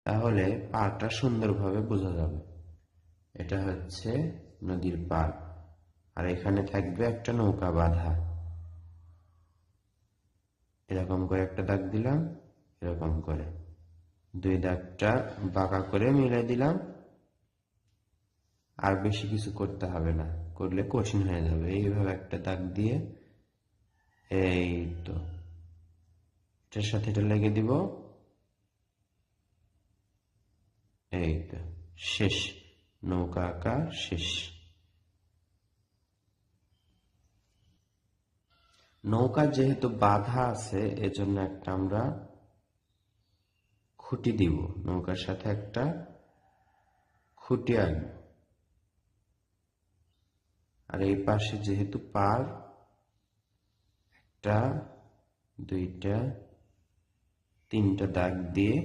তাহলে পাড়টা সুন্দরভাবে বোঝা যাবে। এটা হচ্ছে নদীর পাড়, আর এখানে থাকবে একটা নৌকা বাঁধা। এরকম করে একটা দাগ দিলাম, এরকম করে দুই দাগটা বাঁকা করে মিলে দিলাম। আর বেশি কিছু করতে হবে না, করলে কঠিন হয়ে যাবে। এইভাবে একটা দাগ দিয়ে এই তো এটার সাথে এটা লেগে দিব। এই তো শেষ, নৌকা আঁকা শেষ। নৌকা যেহেতু বাঁধা আছে, এজন্য একটা আমরা খুঁটি দিব, নৌকার সাথে একটা খুঁটি আনবো। আর এই পাশে যেহেতু পার, একটা দুইটা তিনটা দাগ দিয়ে